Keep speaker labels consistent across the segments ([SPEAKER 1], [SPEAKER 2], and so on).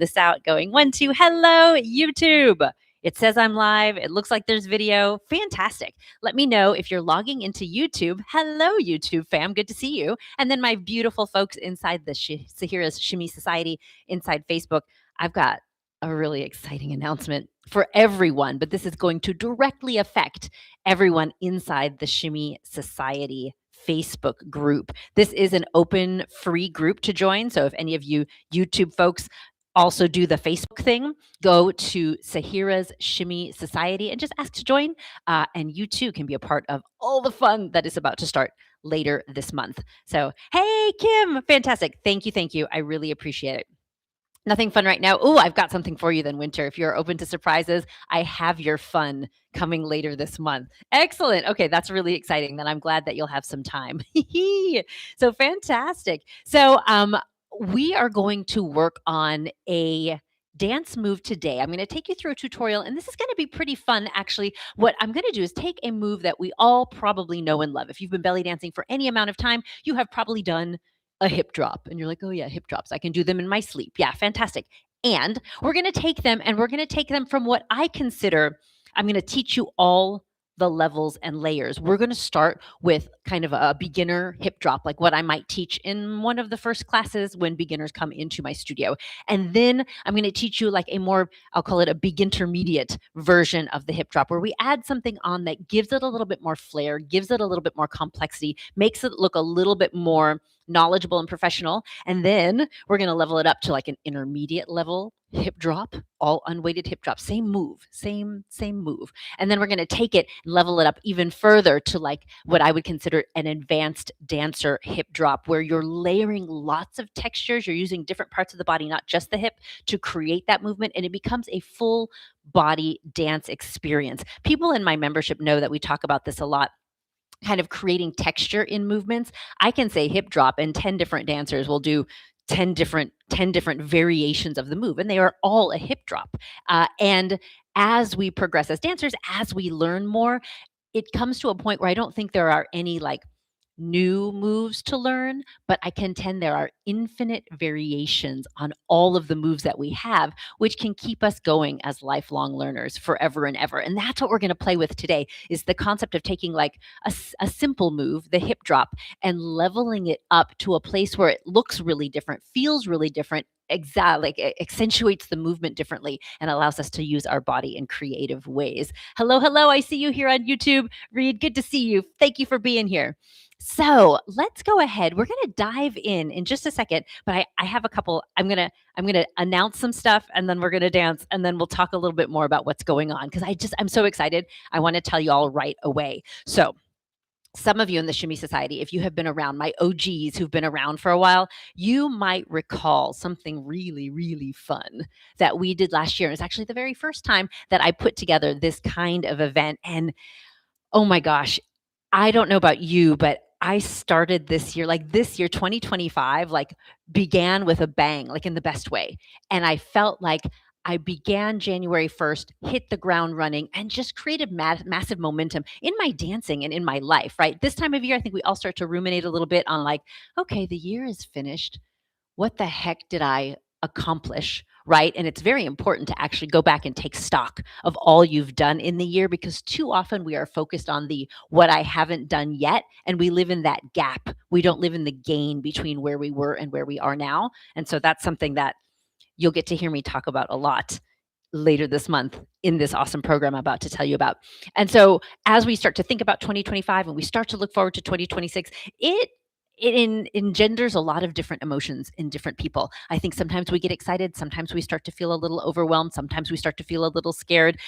[SPEAKER 1] this out going 1, 2, hello, YouTube. It says I'm live. It looks like there's video. Fantastic. Let me know if you're logging into YouTube. Hello, YouTube fam. Good to see you. And then my beautiful folks inside the Sahira's Shimmy Society, inside Facebook. I've got a really exciting announcement for everyone, but this is going to directly affect everyone inside the Shimmy Society Facebook group. This is an open, free group to join. So if any of you YouTube folks also do the Facebook thing, go to Sahira's Shimmy Society and just ask to join. And you too can be a part of all the fun that is about to start later this month. So, hey, Kim, fantastic. Thank you. Thank you. I really appreciate it. Nothing fun right now. Oh, I've got something for you then, Winter. If you're open to surprises, I have your fun coming later this month. Excellent. Okay, that's really exciting. Then I'm glad that you'll have some time. So fantastic. So we are going to work on a dance move today. I'm going to take you through a tutorial, and this is going to be pretty fun. Actually, what I'm going to do is take a move that we all probably know and love. If you've been belly dancing for any amount of time, you have probably done a hip drop. And you're like, oh yeah, hip drops. I can do them in my sleep. Yeah, fantastic. And we're going to take them from what I consider, I'm going to teach you all the levels and layers. We're going to start with kind of a beginner hip drop, like what I might teach in one of the first classes when beginners come into my studio. And then I'm going to teach you like a more, I'll call it a begintermediate version of the hip drop, where we add something on that gives it a little bit more flair, gives it a little bit more complexity, makes it look a little bit more knowledgeable and professional. And then we're going to level it up to like an intermediate level hip drop, all unweighted hip drop, same move, same move. And then we're going to take it and level it up even further to like what I would consider an advanced dancer hip drop, where you're layering lots of textures. You're using different parts of the body, not just the hip, to create that movement. And it becomes a full body dance experience. People in my membership know that we talk about this a lot, kind of creating texture in movements. I can say hip drop, and 10 different dancers will do 10 different variations of the move, and they are all a hip drop. And as we progress as dancers, as we learn more, it comes to a point where I don't think there are any like new moves to learn, but I contend there are infinite variations on all of the moves that we have, which can keep us going as lifelong learners forever and ever. And that's what we're going to play with today, is the concept of taking like a simple move, the hip drop, and leveling it up to a place where it looks really different, feels really different, like it accentuates the movement differently, and allows us to use our body in creative ways. Hello, I see you here on YouTube. Reed, good to see you. Thank you for being here. So let's go ahead. We're going to dive in just a second, but I have a couple. I'm going to announce some stuff, and then we're going to dance, and then we'll talk a little bit more about what's going on, because I'm so excited. I want to tell you all right away. So some of you in the Shimmy Society, if you have been around, my OGs who've been around for a while, you might recall something really, really fun that we did last year. It was actually the very first time that I put together this kind of event. And oh my gosh, I don't know about you, but I started this year, 2025, like began with a bang, like in the best way. And I felt like I began January 1st, hit the ground running, and just created massive momentum in my dancing and in my life, right? This time of year, I think we all start to ruminate a little bit on like, okay, the year is finished. What the heck did I accomplish, right? And it's very important to actually go back and take stock of all you've done in the year, because too often we are focused on the what I haven't done yet, and we live in that gap. We don't live in the gain between where we were and where we are now. And so that's something that you'll get to hear me talk about a lot later this month in this awesome program I'm about to tell you about. And so as we start to think about 2025 and we start to look forward to 2026, it engenders a lot of different emotions in different people. I think sometimes we get excited. Sometimes we start to feel a little overwhelmed. Sometimes we start to feel a little scared.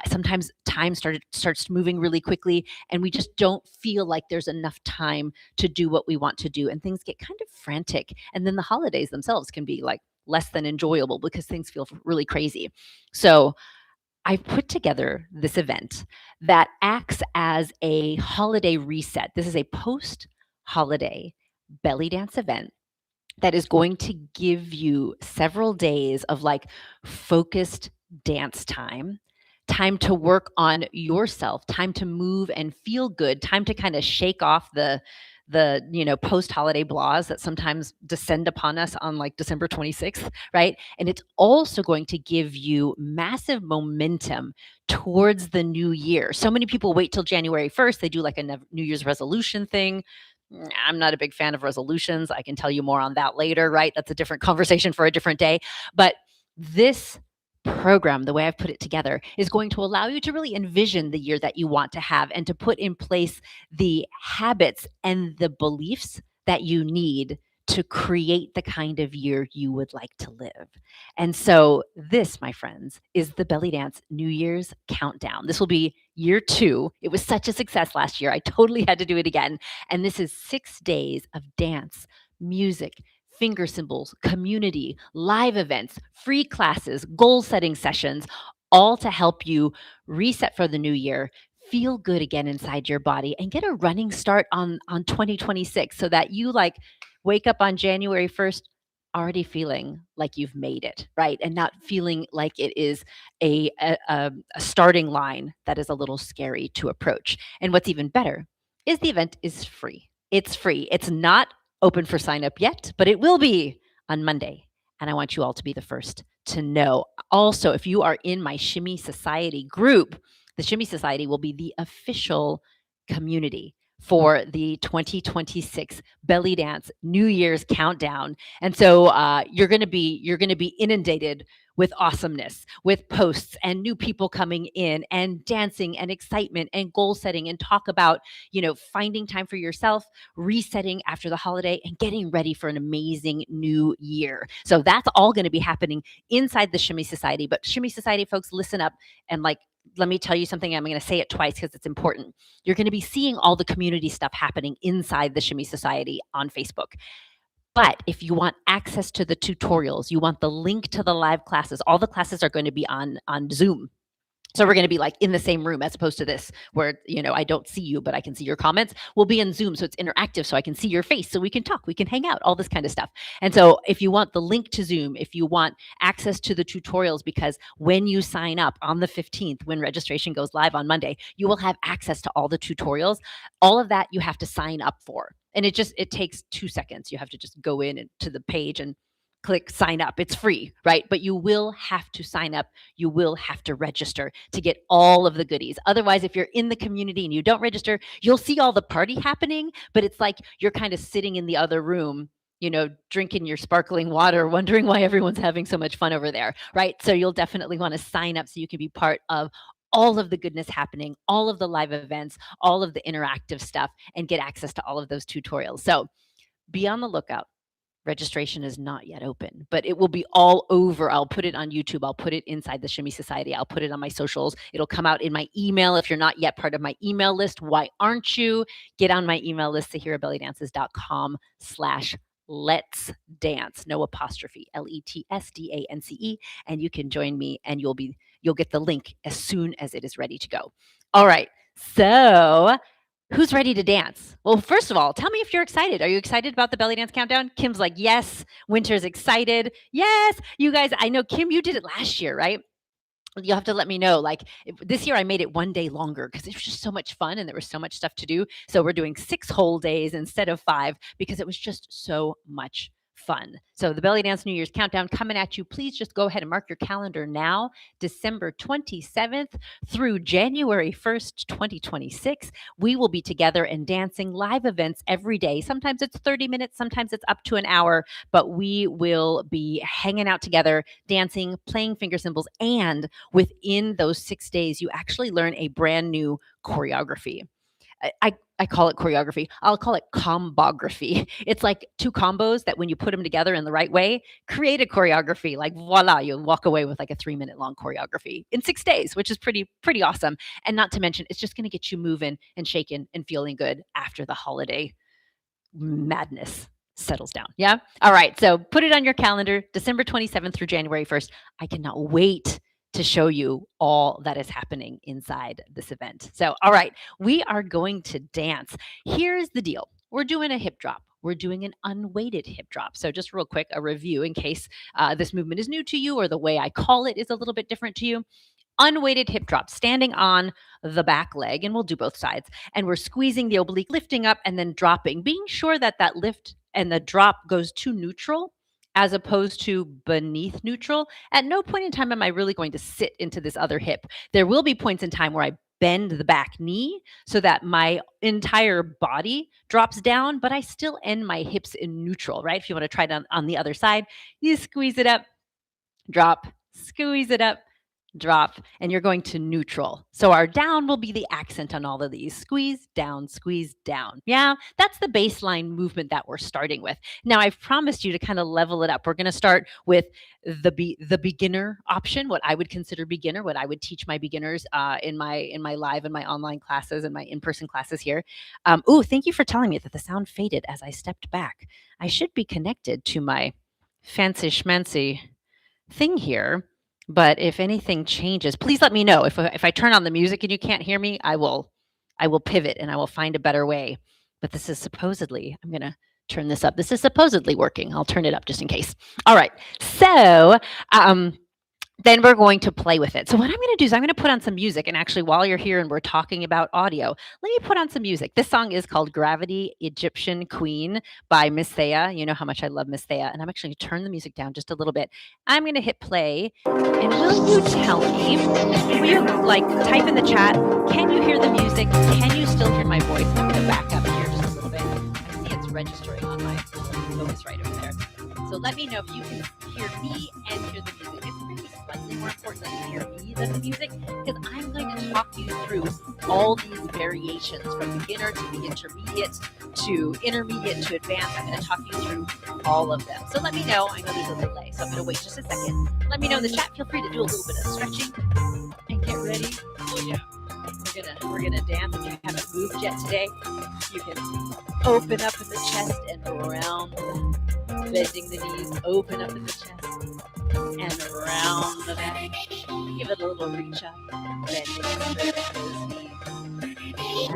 [SPEAKER 1] Sometimes time starts moving really quickly, and we just don't feel like there's enough time to do what we want to do. And things get kind of frantic. And then the holidays themselves can be like less than enjoyable because things feel really crazy. So I put together this event that acts as a holiday reset. This is a post-holiday belly dance event that is going to give you several days of like focused dance time to work on yourself, time to move and feel good, time to kind of shake off the post-holiday blahs that sometimes descend upon us on like December 26th, right? And it's also going to give you massive momentum towards the new year. So many people wait till January 1st. They do like a New Year's resolution thing. I'm not a big fan of resolutions. I can tell you more on that later, right? That's a different conversation for a different day. But this program, the way I've put it together, is going to allow you to really envision the year that you want to have and to put in place the habits and the beliefs that you need to create the kind of year you would like to live. And so, this, my friends, is the Belly Dance New Year's Countdown. This will be year 2. It was such a success last year. I totally had to do it again. And this is 6 days of dance, music, finger symbols, community, live events, free classes, goal setting sessions, all to help you reset for the new year, feel good again inside your body, and get a running start on 2026 so that you like wake up on January 1st already feeling like you've made it, right? And not feeling like it is a starting line that is a little scary to approach. And what's even better is the event is free. It's free. It's not open for sign up yet, but it will be on Monday. And I want you all to be the first to know. Also, if you are in my Shimmy Society group, the Shimmy Society will be the official community for the 2026 Belly Dance New Year's Countdown. And so you're going to be inundated with awesomeness, with posts and new people coming in and dancing and excitement and goal setting and talk about, finding time for yourself, resetting after the holiday and getting ready for an amazing new year. So that's all going to be happening inside the Shimmy Society. But Shimmy Society folks, listen up and let me tell you something. I'm going to say it twice because it's important. You're going to be seeing all the community stuff happening inside the Shimmy Society on Facebook. But if you want access to the tutorials, you want the link to the live classes, all the classes are going to be on Zoom. So we're going to be like in the same room as opposed to this where, I don't see you, but I can see your comments. We'll be in Zoom. So it's interactive. So I can see your face. So we can talk, we can hang out, all this kind of stuff. And so if you want the link to Zoom, if you want access to the tutorials, because when you sign up on the 15th, when registration goes live on Monday, you will have access to all the tutorials. All of that you have to sign up for. And it takes 2 seconds. You have to just go to the page and click sign up. It's free, right? But you will have to sign up. You will have to register to get all of the goodies. Otherwise, if you're in the community and you don't register, you'll see all the party happening, but it's like you're kind of sitting in the other room, drinking your sparkling water, wondering why everyone's having so much fun over there, right? So you'll definitely want to sign up so you can be part of all of the goodness happening, all of the live events, all of the interactive stuff, and get access to all of those tutorials. So be on the lookout. Registration is not yet open, but it will be all over. I'll put it on YouTube. I'll put it inside the Shimmy Society. I'll put it on my socials. It'll come out in my email. If you're not yet part of my email list, why aren't you? Get on my email list, SahiraBellyDances.com/let's dance. No apostrophe, LETSDANCE. And you can join me and you'll get the link as soon as it is ready to go. All right. So who's ready to dance? Well, first of all, tell me if you're excited. Are you excited about the Belly Dance Countdown? Kim's like, yes. Winter's excited. Yes. You guys, I know, Kim, you did it last year, right? You'll have to let me know. Like this year, I made it 1 day longer because it was just so much fun and there was so much stuff to do. So we're doing 6 whole days instead of 5 because it was just so much fun. So the Belly Dance New Year's Countdown coming at you. Please just go ahead and mark your calendar now, December 27th through January 1st, 2026. We will be together and dancing live events every day. Sometimes it's 30 minutes, sometimes it's up to an hour, but we will be hanging out together, dancing, playing finger symbols, and within those 6 days, you actually learn a brand new choreography. I call it choreography. I'll call it combography. It's like 2 combos that when you put them together in the right way, create a choreography. Like voila, you'll walk away with like a 3-minute long choreography in 6 days, which is pretty awesome. And not to mention, it's just going to get you moving and shaking and feeling good after the holiday madness settles down. Yeah. All right. So put it on your calendar, December 27th through January 1st. I cannot wait to show you all that is happening inside this event. So, all right, we are going to dance. Here's the deal. We're doing a hip drop. We're doing an unweighted hip drop. So just real quick, a review in case this movement is new to you or the way I call it is a little bit different to you. unweighted hip drop, standing on the back leg, and we'll do both sides. And we're squeezing the oblique, lifting up and then dropping, being sure that that lift and the drop goes to neutral as opposed to beneath neutral. At no point in time am I really going to sit into this other hip. There will be points in time where I bend the back knee so that my entire body drops down, but I still end my hips in neutral, right? If you want to try it on the other side, you squeeze it up, drop, squeeze it up, drop, and you're going to neutral. So our down will be the accent on all of these. Squeeze down, squeeze down. Yeah, that's the baseline movement that we're starting with. Now, I've promised you to kind of level it up. We're going to start with the beginner option, what I would consider beginner, what I would teach my beginners in my live and my online classes and my in-person classes here. Thank you for telling me that the sound faded as I stepped back. I should be connected to my fancy schmancy thing here. But if anything changes, please let me know. If I turn on the music and you can't hear me, I will pivot and I will find a better way. But this is supposedly, I'm going to turn this up. This is supposedly working. I'll turn it up just in case. All right. So then we're going to play with it. So what I'm going to do is I'm going to put on some music. And actually, while you're here and we're talking about audio, let me put on some music. This song is called Gravity Egyptian Queen by Miss Thea. You know how much I love Miss Thea. And I'm actually going to turn the music down just a little bit. I'm going to hit play. And will you tell me, will you type in the chat, can you hear the music? Can you still hear my voice? I'm going to back up here just a little bit. I see it's registering on my focus right over there. So let me know if you can hear me and hear the music. It's really slightly more important that you hear me than the music, because I'm going to talk you through all these variations from beginner to the intermediate to intermediate to advanced. I'm going to talk you through all of them. So let me know. I know there's a delay, so I'm going to wait just a second. Let me know in the chat. Feel free to do a little bit of stretching and get ready. Oh yeah. We're gonna dance. If you haven't moved yet today, you can open up in the chest and around, bending the knees, open up in the chest and around the back. Give it a little reach up, bending those knees.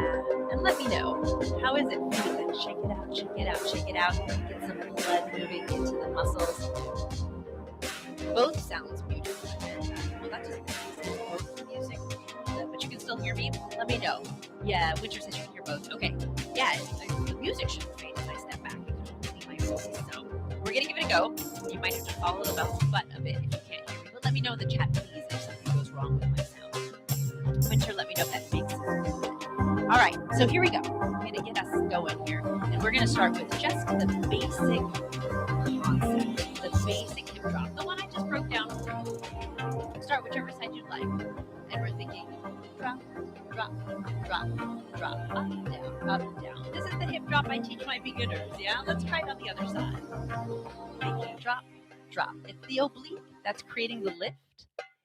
[SPEAKER 1] And let me know, how is it feeling? Shake it out, shake it out, shake it out. Get some blood moving into the muscles. Both sounds beautiful. Well, that just means both music. But you can still hear me. Let me know. Yeah, Winter says you can hear both. Okay. Yeah, the music should fade as I step back. You can only hear my voice. So we're gonna give it a go. You might have to follow the bounce button a bit if you can't hear me. But let me know in the chat, please, if something goes wrong with my sound. Winter, let me know if that makes sense. All right, so here we go. I'm gonna get us going here, and we're gonna start with just the basic concept, the basic hip drop, the one I just broke down for you. Start whichever side you'd like. And we're thinking drop, drop, drop, drop, up and down, up and down. This is the hip drop I teach my beginners, yeah? Let's try it on the other side. Thinking drop, drop. It's the oblique that's creating the lift.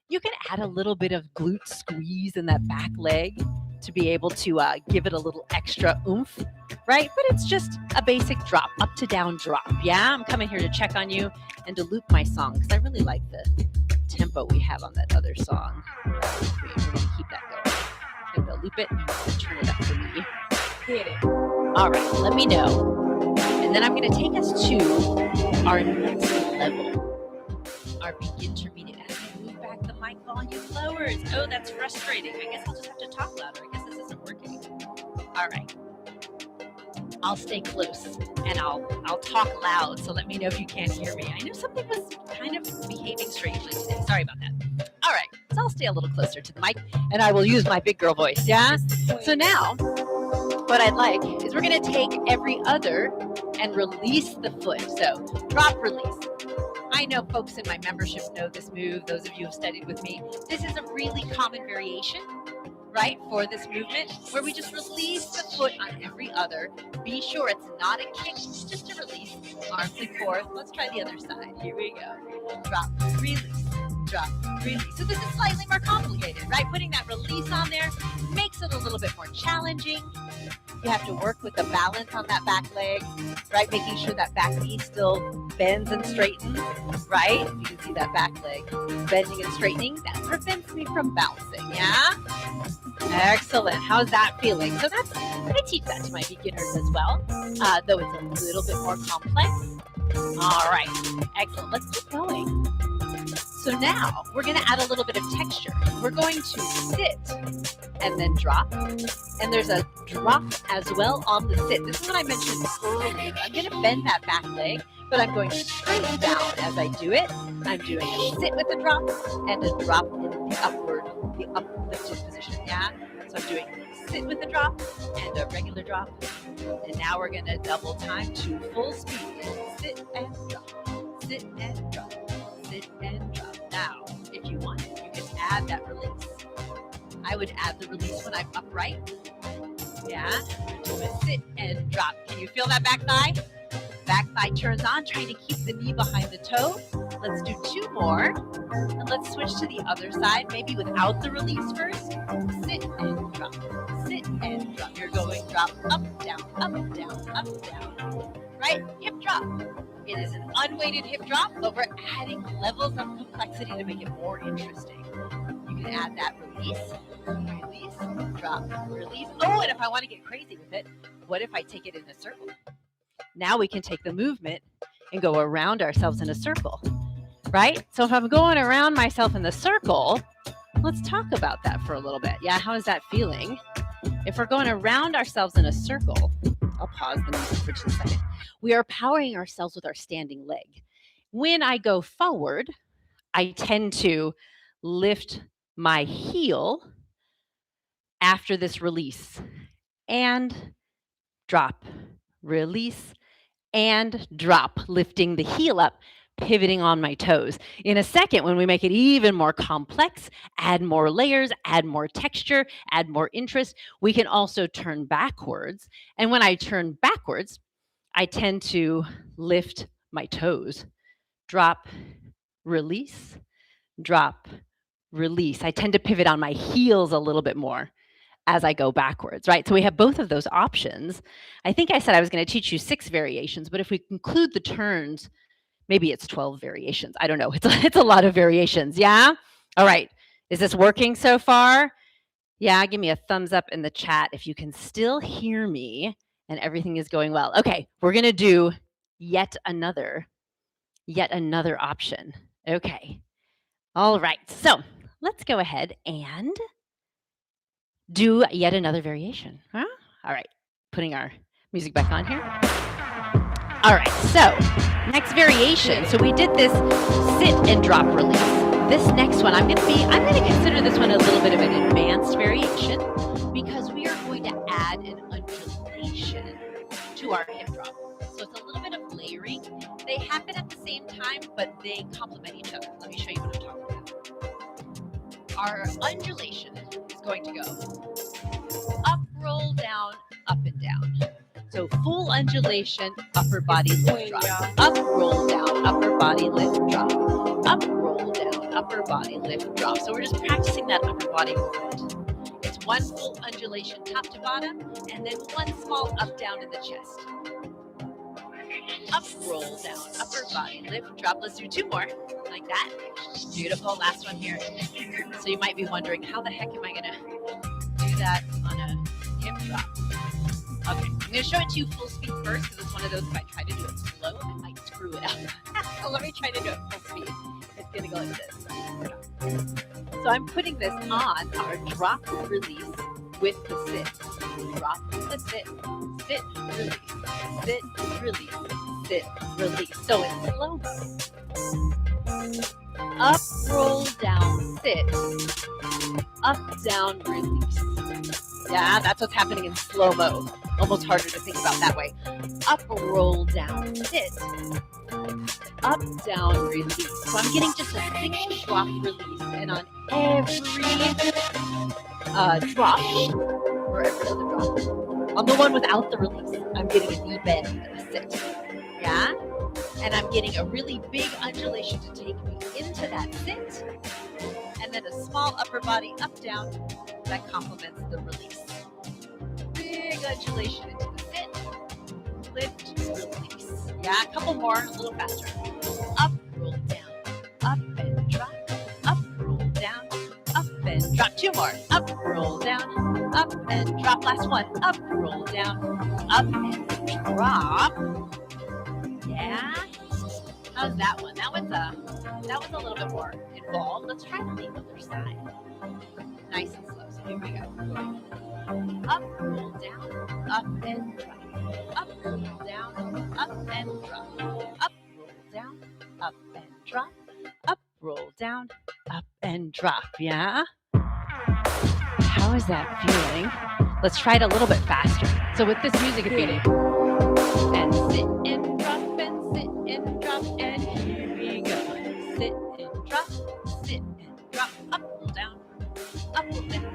[SPEAKER 1] You can add a little bit of glute squeeze in that back leg to be able to give it a little extra oomph, right? But it's just a basic drop, up to down drop, yeah? I'm coming here to check on you and to loop my song because I really like the tempo we have on that other song. We're going to keep that going. I'm going to loop it and turn it up for me. Hit it. All right, let me know. And then I'm going to take us to our next level, our intermediate. As I move back, the mic volume lowers. Oh, that's frustrating. I guess I'll just have to talk louder. I guess this isn't working. All right. I'll stay close and I'll talk loud. So let me know if you can't hear me. I know something was kind of behaving strangely today. Sorry about that. All right. So I'll stay a little closer to the mic and I will use my big girl voice. Yeah. So now what I'd like is we're going to take every other and release the foot. So drop, release. I know folks in my membership know this move. Those of you who have studied with me, this is a really common variation, right, for this movement, where we just release the foot on every other. Be sure it's not a kick, it's just a release. Arms and forth. Let's try the other side. Here we go. Drop, release, drop, release. So this is slightly more complicated, right? Putting that release on there makes it a little bit more challenging. You have to work with the balance on that back leg, right? Making sure that back knee still bends and straightens, right? You can see that back leg bending and straightening. That prevents me from bouncing, yeah? Excellent. How's that feeling? So I teach that to my beginners as well, though it's a little bit more complex. All right. Excellent. Let's keep going. So now we're going to add a little bit of texture. We're going to sit and then drop. And there's a drop as well on the sit. This is what I mentioned earlier. I'm going to bend that back leg, but I'm going straight down as I do it. I'm doing a sit with a drop and a drop in the uplifted position. Yeah. So I'm doing sit with a drop and a regular drop. And now we're going to double time to full speed. Sit and drop. Sit and drop. Sit and drop. Now, if you want it, you can add that release. I would add the release when I'm upright. Yeah. Do a sit and drop. Can you feel that back thigh? Back thigh turns on, trying to keep the knee behind the toe. Let's do 2 more. And let's switch to the other side, maybe without the release first. Sit and drop. Sit and drop. You're going drop, up, down, up, down, up, down. Right? Hip drop. It is an unweighted hip drop, but we're adding levels of complexity to make it more interesting. You can add that release, drop, release. Oh, and if I want to get crazy with it, what if I take it in a circle? Now we can take the movement and go around ourselves in a circle, right? So if I'm going around myself in the circle, let's talk about that for a little bit. Yeah, how is that feeling? If we're going around ourselves in a circle, I'll pause the music for just a second. We are powering ourselves with our standing leg. When I go forward, I tend to lift my heel after this release and drop, release, and drop, lifting the heel up, pivoting on my toes. In a second, when we make it even more complex, add more layers, add more texture, add more interest, we can also turn backwards. And when I turn backwards, I tend to lift my toes, drop, release, drop, release. I tend to pivot on my heels a little bit more as I go backwards, right? So we have both of those options. I think I said I was going to teach you 6 variations, but if we include the turns, maybe it's 12 variations. I don't know. It's a lot of variations. Yeah? All right. Is this working so far? Yeah, give me a thumbs up in the chat if you can still hear me and everything is going well. Okay, we're going to do yet another option. Okay. All right. So let's go ahead and do yet another variation. Huh? All right. Putting our music back on here. All right. So next variation. So we did this sit and drop release. This next one, I'm going to consider this one a little bit of an advanced variation because we are going to add an undulation to our hip drop. So it's a little bit of layering. They happen at the same time, but they complement each other. Let me show you what I'm talking about. Our undulation is going to go up, roll, down, up, and down. So full undulation, upper body lift drop. Up, roll, down, upper body lift drop. Up, roll, down, upper body lift drop. So we're just practicing that upper body movement. It's one full undulation top to bottom, and then one small up, down in the chest. Up, roll, down, upper body lift drop. Let's do 2 more, like that. Beautiful, last one here. So you might be wondering, how the heck am I gonna do that on a hip drop? Okay, I'm going to show it to you full speed first because it's one of those, if I try to do it slow, I might screw it up. So let me try to do it full speed. It's going to go like this. So I'm putting this on our drop release with the sit. Drop the sit, sit, release, sit, release, sit, release. So it's slow-mo. Up, roll, down, sit. Up, down, release. Yeah, that's what's happening in slow-mo. Almost harder to think about that way. Up, roll, down, sit. Up, down, release. So I'm getting just a single drop release. And on every drop, or every other drop, on the one without the release, I'm getting a knee bend and a sit. Yeah? And I'm getting a really big undulation to take me into that sit. And then a small upper body up, down that complements the release. Big undulation into the sit, lift, release. Yeah, a couple more, a little faster. Up, roll down, up and drop, up, roll down, up and drop. 2 more. Up, roll down, up and drop. Last one. Up, roll down, up and drop. Yeah. How's that one? That was a little bit more fall. Let's try the other side. Nice and slow. So here we go. Up, roll down, up and drop. Up, roll down, up and drop. Up, roll down, up and drop. Up, roll down, up and drop. Yeah? How is that feeling? Let's try it a little bit faster. So with this music, if you do, and sit and drop and sit and drop, and here we go. Sit and drop, sit and drop. Up, roll down, up, roll down.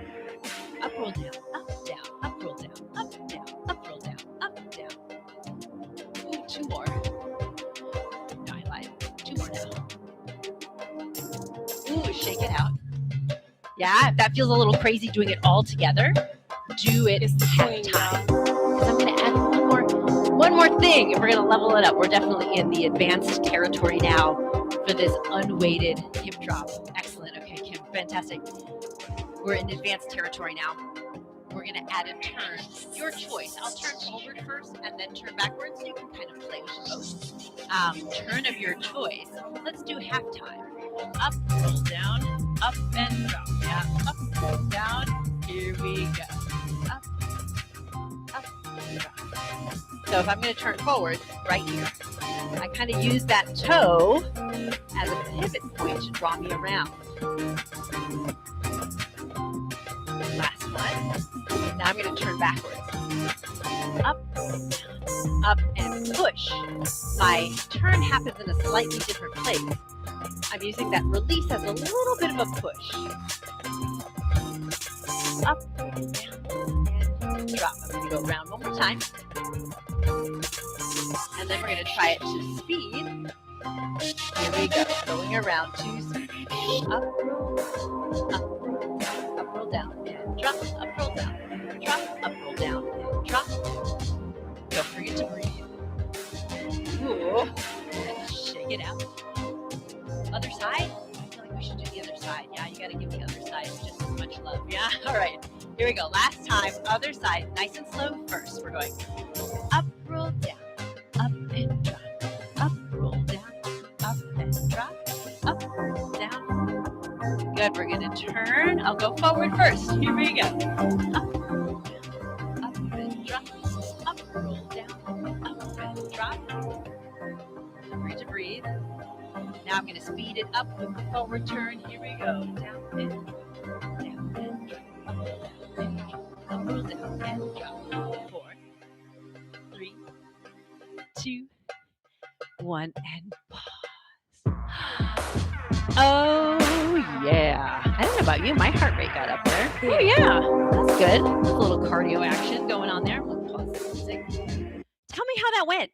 [SPEAKER 1] Up, roll down, up, down, up, roll down, up, down, up, roll down, up, down. Ooh, 2 more. No, I lied. 2 more now. Ooh, shake it out. Yeah, if that feels a little crazy doing it all together, do it half time. Because I'm going to add one more thing, and we're going to level it up. We're definitely in the advanced territory now for this unweighted hip drop. Excellent. Okay, Kim, fantastic. We're in advanced territory now. We're going to add a turn. Your choice. I'll turn forward first and then turn backwards. So you can kind of play with both. Turn of your choice. Let's do half time. Up, roll down, up and drop. Yeah, up, roll down. Here we go. Up, up, drop. So if I'm going to turn forward, right here, I kind of use that toe as a pivot point to draw me around. Last one. Now I'm going to turn backwards. Up, up, and push. My turn happens in a slightly different place. I'm using that release as a little bit of a push. Up, down, and drop. I'm going to go around one more time. And then we're going to try it to speed. Here we go. Going around to speed. Up, roll down, and drop. Up, roll down, and drop. Up, roll down, and drop. Don't forget to breathe. Ooh. And shake it out. Other side? I feel like we should do the other side. Yeah, you got to give the other side just as much love. Yeah? All right. Here we go. Last time, other side. Nice and slow first. We're going up, roll down, up and drop. Up, roll down, up and drop. Up, roll down. Good. We're going to turn. I'll go forward first. Here we go. Up, roll down, up and drop. Up, roll down, up and drop. Don't forget to breathe. Now I'm going to speed it up with the forward turn. Here we go. Down and drop. Down and drop. Up, down and drop. Up, roll down and drop. 4, 3, 2, 1, and pause. Oh, yeah. I don't know about you. My heart rate got up there. Oh, yeah. That's good. That's a little cardio action going on there. We'll pause the music. Tell me how that went.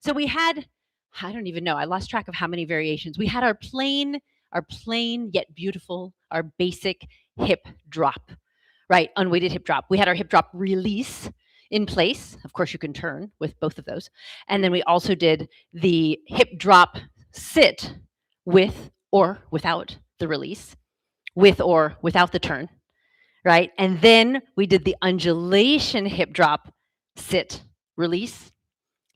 [SPEAKER 1] So we had, I don't even know. I lost track of how many variations. We had our plain yet beautiful, our basic hip drop, right? Unweighted hip drop. We had our hip drop release in place. Of course, you can turn with both of those. And then we also did the hip drop sit with or without the release, with or without the turn, right? And then we did the undulation hip drop sit release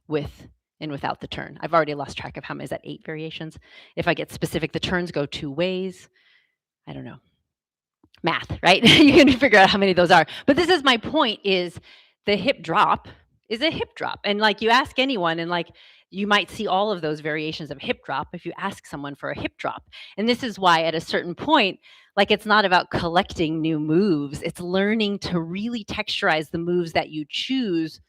[SPEAKER 1] with and without the turn. I've already lost track of how many. Is that 8 variations? If I get specific, the turns go 2 ways. I don't know. Math, right? You can figure out how many of those are. But this is my point, is the hip drop is a hip drop. And like you ask anyone, and like you might see all of those variations of hip drop if you ask someone for a hip drop. And this is why at a certain point, like it's not about collecting new moves. It's learning to really texturize the moves that you choose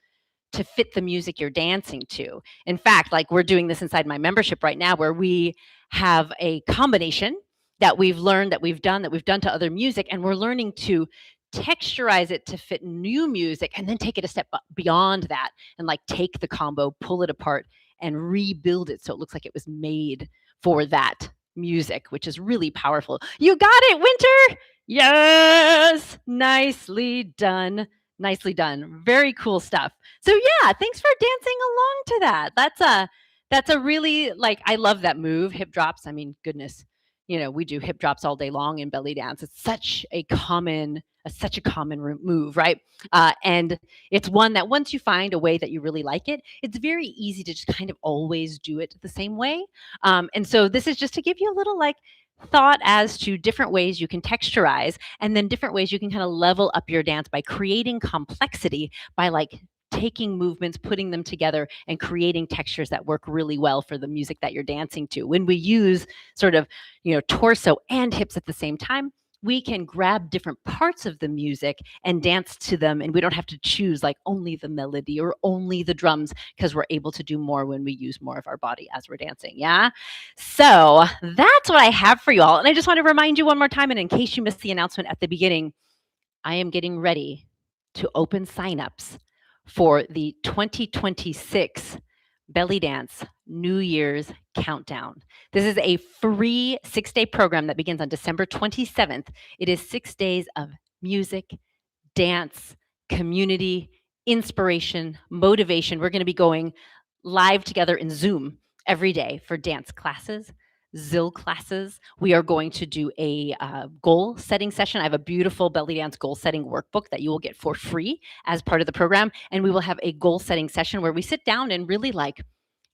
[SPEAKER 1] to fit the music you're dancing to. In fact, like we're doing this inside my membership right now, where we have a combination that we've learned, that we've done to other music, and we're learning to texturize it to fit new music, and then take it a step beyond that, and like take the combo, pull it apart, and rebuild it so it looks like it was made for that music, which is really powerful. You got it, Winter! Yes! Nicely done. Nicely done. Very cool stuff. So yeah, thanks for dancing along to that. That's a really, like, I love that move, hip drops. I mean, goodness, you know, we do hip drops all day long in belly dance. It's such a common move, right? And it's one that once you find a way that you really like it, it's very easy to just kind of always do it the same way. And so this is just to give you a little like thought as to different ways you can texturize and then different ways you can kind of level up your dance by creating complexity by like taking movements, putting them together, and creating textures that work really well for the music that you're dancing to. When we use sort of, torso and hips at the same time, we can grab different parts of the music and dance to them, and we don't have to choose like only the melody or only the drums because we're able to do more when we use more of our body as we're dancing. Yeah. So that's what I have for you all. And I just want to remind you one more time, and in case you missed the announcement at the beginning, I am getting ready to open signups for the 2026 Belly Dance New Year's Countdown. This is a free 6-day program that begins on December 27th. It is 6 days of music, dance, community, inspiration, motivation. We're going to be going live together in Zoom every day for dance classes, Zill classes. We are going to do a goal setting session. I have a beautiful belly dance goal setting workbook that you will get for free as part of the program. And we will have a goal setting session where we sit down and really like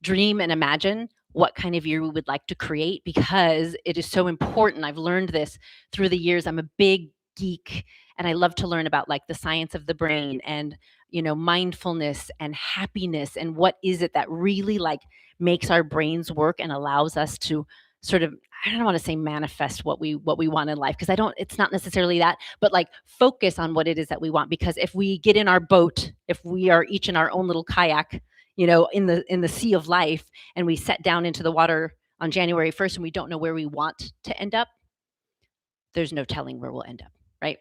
[SPEAKER 1] dream and imagine what kind of year we would like to create, because it is so important. I've learned this through the years. I'm a big geek and I love to learn about like the science of the brain and mindfulness and happiness and what is it that really like makes our brains work and allows us to sort of, I don't want to say manifest what we want in life, because it's not necessarily that, but like focus on what it is that we want. Because if we get in our boat, if we are each in our own little kayak, in the sea of life, and we set down into the water on January 1st and we don't know where we want to end up, there's no telling where we'll end up, right?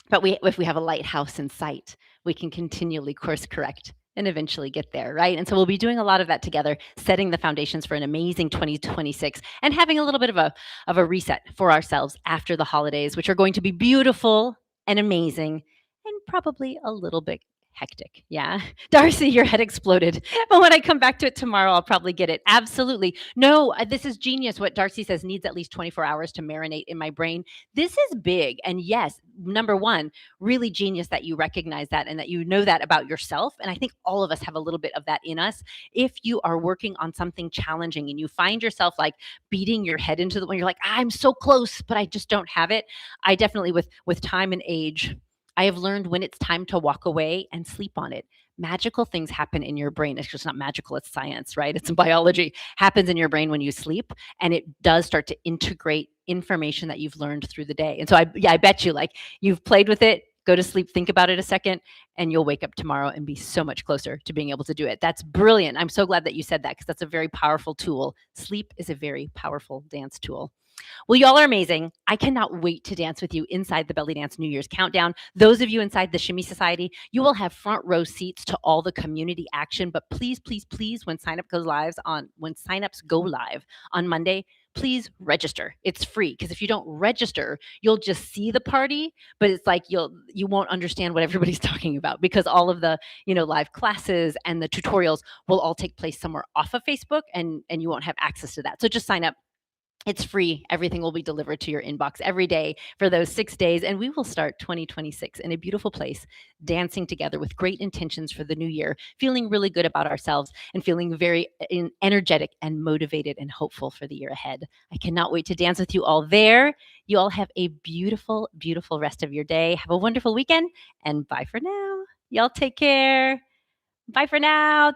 [SPEAKER 1] But if we have a lighthouse in sight, we can continually course correct and eventually get there, right? And so we'll be doing a lot of that together, setting the foundations for an amazing 2026 and having a little bit of a reset for ourselves after the holidays, which are going to be beautiful and amazing and probably a little bit hectic. Yeah. Darcy, your head exploded. But when I come back to it tomorrow, I'll probably get it. Absolutely. No, this is genius. What Darcy says needs at least 24 hours to marinate in my brain. This is big. And yes, number one, really genius that you recognize that and that you know that about yourself. And I think all of us have a little bit of that in us. If you are working on something challenging and you find yourself like beating your head into the when you're like, I'm so close, but I just don't have it. I definitely with time and age, I have learned when it's time to walk away and sleep on it. Magical things happen in your brain. It's just not magical, it's science, right? It's biology. Happens in your brain when you sleep, and it does start to integrate information that you've learned through the day. And so I bet you like you've played with it, go to sleep, think about it a second, and you'll wake up tomorrow and be so much closer to being able to do it. That's brilliant. I'm so glad that you said that, because that's a very powerful tool. Sleep is a very powerful dance tool. Well, y'all are amazing. I cannot wait to dance with you inside the Belly Dance New Year's Countdown. Those of you inside the Shimmy Society, you will have front row seats to all the community action. But please, please, please, when signups go live on Monday, please register. It's free, because if you don't register, you'll just see the party, but it's like you won't understand what everybody's talking about, because all of the live classes and the tutorials will all take place somewhere off of Facebook, and you won't have access to that. So just sign up. It's free. Everything will be delivered to your inbox every day for those 6 days. And we will start 2026 in a beautiful place, dancing together with great intentions for the new year, feeling really good about ourselves and feeling very energetic and motivated and hopeful for the year ahead. I cannot wait to dance with you all there. You all have a beautiful, beautiful rest of your day. Have a wonderful weekend, and bye for now. Y'all take care. Bye for now.